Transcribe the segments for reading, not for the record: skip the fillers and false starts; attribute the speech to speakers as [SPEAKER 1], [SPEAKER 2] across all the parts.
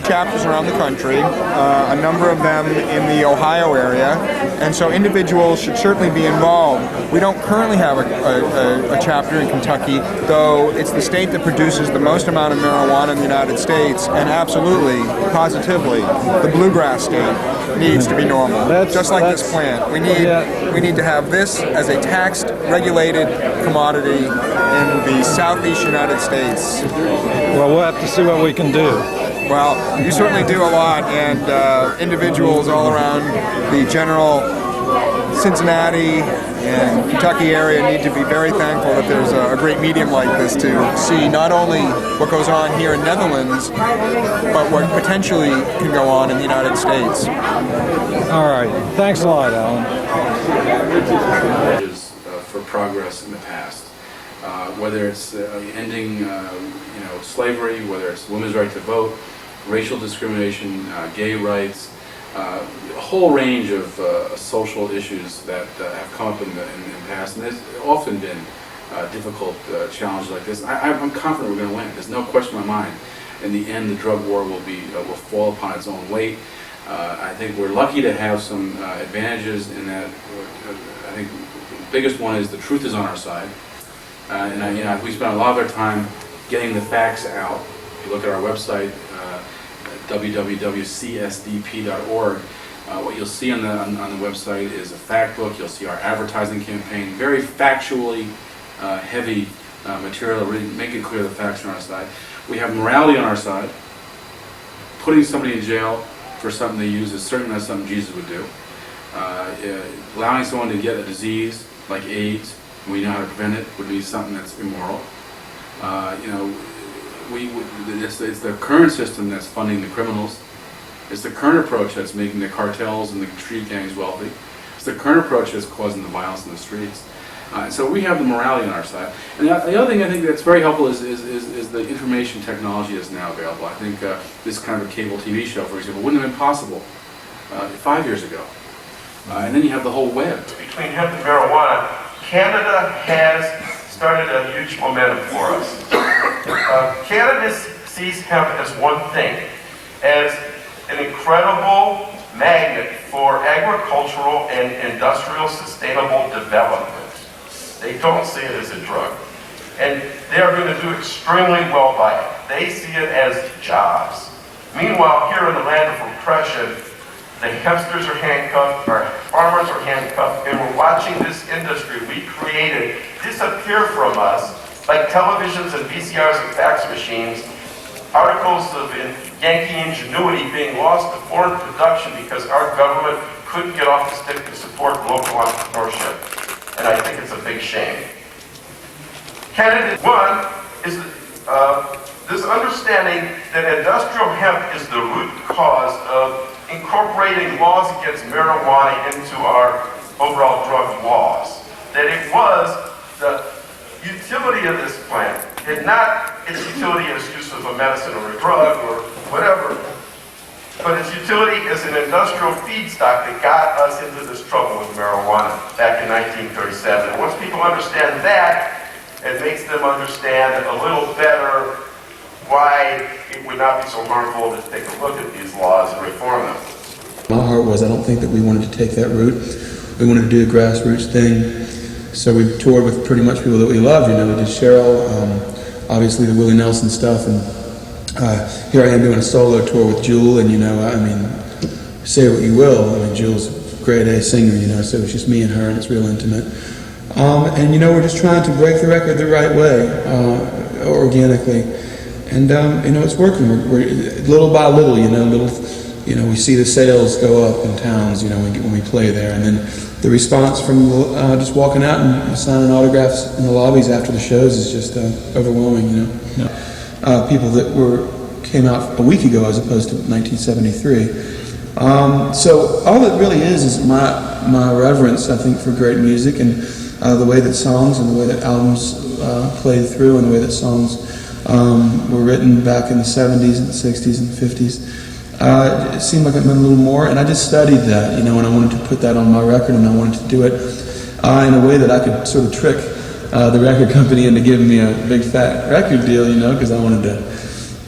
[SPEAKER 1] chapters around the country, a number of them in the Ohio area, and so individuals should certainly be involved. We don't currently have a chapter in Kentucky, though it's the state that produces the most amount of marijuana in the United States, and absolutely, positively, the bluegrass state needs to be normal, just like this plant. We need to have this as a taxed, regulated commodity in the southeast United States.
[SPEAKER 2] Well, we'll have to see what we can do.
[SPEAKER 1] Well, you certainly do a lot, and individuals all around the general Cincinnati and Kentucky area need to be very thankful that there's a great medium like this to see not only what goes on here in Netherlands, but what potentially can go on in the United States.
[SPEAKER 3] All right. Thanks a lot, Alan.
[SPEAKER 4] For progress in the past, whether it's ending slavery, whether it's women's right to vote, racial discrimination, gay rights, a whole range of social issues that have come up in the past, and there's often been difficult challenges like this. I'm confident we're going to win. There's no question in my mind. In the end, the drug war will fall upon its own weight. I think we're lucky to have some advantages in that. I think the biggest one is the truth is on our side, and we spend a lot of our time getting the facts out. If you look at our website, www.csdp.org, what you'll see on the website is a fact book. You'll see our advertising campaign, very factually heavy material, really make it clear the facts are on our side. We have morality on our side. Putting somebody in jail for something they use is certainly not something Jesus would do. Allowing someone to get a disease like AIDS, and we know how to prevent it, would be something that's immoral. It's the current system that's funding the criminals. It's the current approach that's making the cartels and the street gangs wealthy. It's the current approach that's causing the violence in the streets. So we have the morality on our side. And the other thing I think that's very helpful is the information technology that's now available. I think this kind of a cable TV show, for example, wouldn't have been possible 5 years ago. And then you have the whole web.
[SPEAKER 5] Between hemp and marijuana, Canada has started a huge momentum for us. Canada sees hemp as one thing, as an incredible magnet for agricultural and industrial sustainable development. They don't see it as a drug. And they are going to do extremely well by it. They see it as jobs. Meanwhile, here in the land of oppression, the hempsters are handcuffed, our farmers are handcuffed, and we're watching this industry we created disappear from us like televisions and VCRs and fax machines, articles of Yankee ingenuity being lost to foreign production because our government couldn't get off the stick to support local entrepreneurship. And I think it's a big shame. Candidate one is this understanding that industrial hemp is the root cause of incorporating laws against marijuana into our overall drug laws. That it was the utility of this plant, and not its utility as use of a medicine or a drug or whatever, but its utility as an industrial feedstock that got us into this trouble with marijuana back in 1937. And once people understand that, it makes them understand a little better why it would not be so harmful to take a look at these laws and reform them.
[SPEAKER 6] My heart was, I don't think that we wanted to take that route. We wanted to do a grassroots thing. So we toured with pretty much people that we loved. We did Cheryl, obviously the Willie Nelson stuff, and here I am doing a solo tour with Jewel, and say what you will, Jewel's a grade A singer, so it's just me and her, and it's real intimate. And we're just trying to break the record the right way, organically. And it's working. We're little by little, we see the sales go up in towns, when we play there, and then the response from just walking out and signing autographs in the lobbies after the shows is just overwhelming, Yeah. People that came out a week ago as opposed to 1973. So all it really is my reverence, I think, for great music and the way that songs and the way that albums played through and the way that songs were written back in the 70s and 60s and 50s. It seemed like it meant a little more, and I just studied that, and I wanted to put that on my record, and I wanted to do it in a way that I could sort of trick the record company into giving me a big fat record deal, because I wanted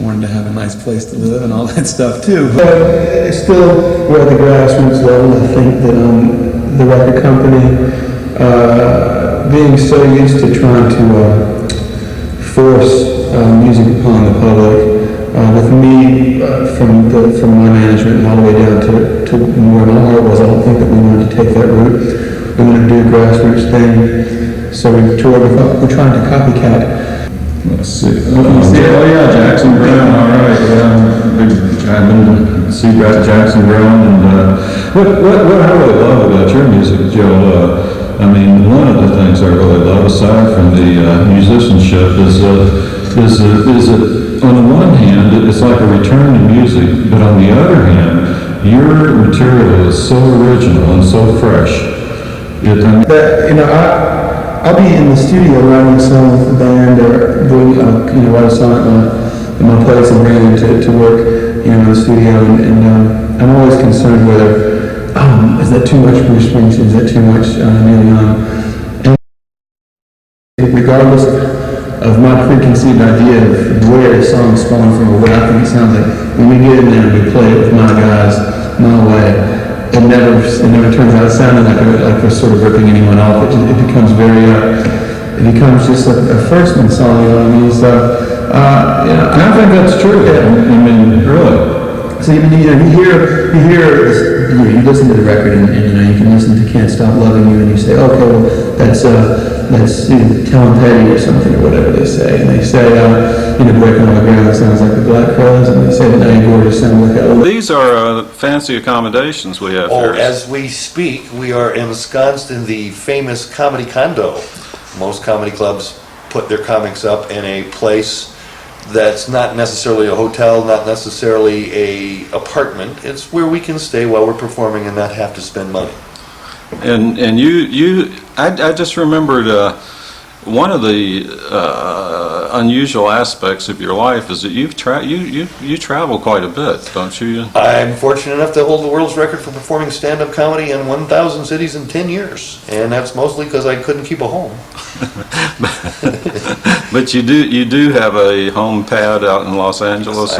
[SPEAKER 6] wanted to have a nice place to live and all that stuff too. But still, we're at the grassroots level. I think that the record company, being so used to trying to force music upon the public, with me from my management and all the way down to where my heart was, I don't think that we wanted to take that route. We wanted to do a grassroots thing, so we toured with. We're trying to copycat.
[SPEAKER 2] Let's see. Oh yeah, Jackson Brown. All right. I've been to see Jackson Brown, and what I really love about your music, Joe. I mean, one of the things I really love, aside from the musicianship, is that on the one hand, it's like a return to music, but on the other hand, your material is so original and so fresh. I'll be in the studio writing a song with the band, or doing, write a song at my place and bring it to work, in the studio, and I'm always concerned whether, is that too much Bruce Springsteen, is that too much Neil Young? And regardless of my preconceived idea of where the song spawned from, or what I think it sounds like, when we get in there and we play it with my guys, my way, it never turns out sounding like we're sort of ripping anyone off. It becomes it becomes just a firstman song, you know what I mean? So, and I think that's true. Yeah. I mean, really. So you hear this, you listen to the record, and you can listen to "Can't Stop Loving You," and you say, okay, well, that's Tom Petty or something, or whatever they say, and they say, "Breaking on the Ground" sounds like the Black Crowes, and they say that "Now You're Gorgeous" sounds like that. These are fancy accommodations we have here.
[SPEAKER 7] As we speak, we are ensconced in the famous comedy condo. Most comedy clubs put their comics up in a place that's not necessarily a hotel, not necessarily a apartment. It's where we can stay while we're performing and not have to spend money.
[SPEAKER 2] And I just remembered one of the unusual aspects of your life is that you travel quite a bit, don't you?
[SPEAKER 7] I'm fortunate enough to hold the world's record for performing stand-up comedy in 1,000 cities in 10 years, and that's mostly because I couldn't keep a home.
[SPEAKER 2] But you do have a home pad out in Los Angeles.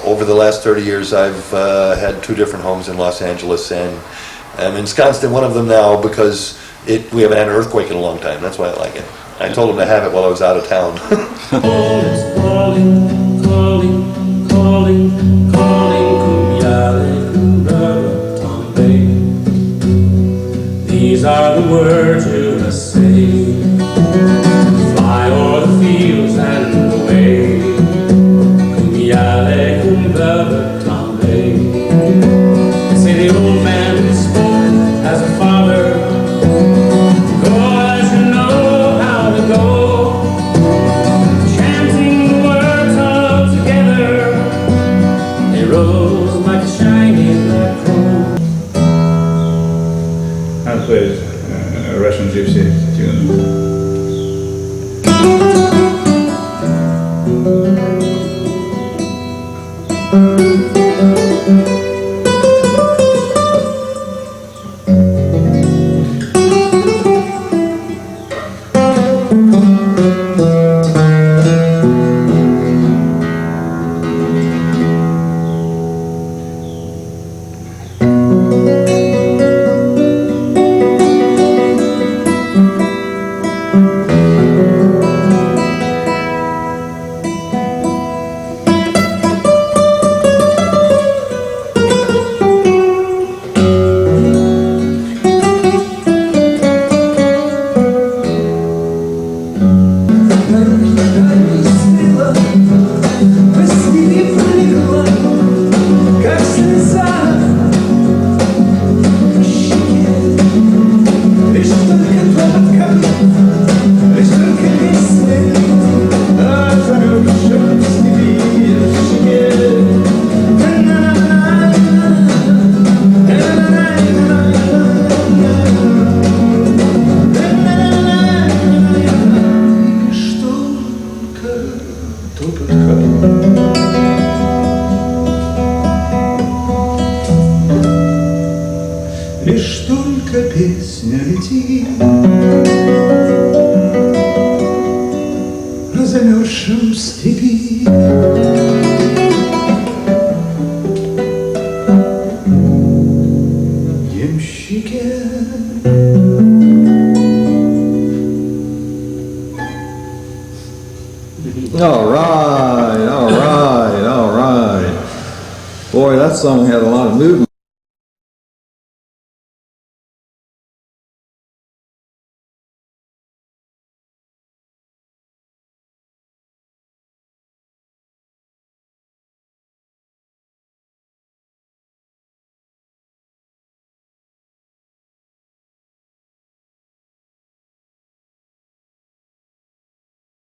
[SPEAKER 7] Over the last 30 years, I've had 2 different homes in Los Angeles, and I'm ensconced in one of them now because we haven't had an earthquake in a long time. That's why I like it. I told them to have it while I was out of town.
[SPEAKER 8] calling, calling, calling, Kumyale, Kumbrara, Tombe. These are the words you must say. Fly o'er the fields and away. Kumyale, Kumbrara, Tombe. They say the old man spoke as a father.
[SPEAKER 9] I played a Russian gypsy tune.
[SPEAKER 10] Лишь только песня летит на замерзшем степи.
[SPEAKER 11] All right, all right, all right. Boy, that song had a lot of movement.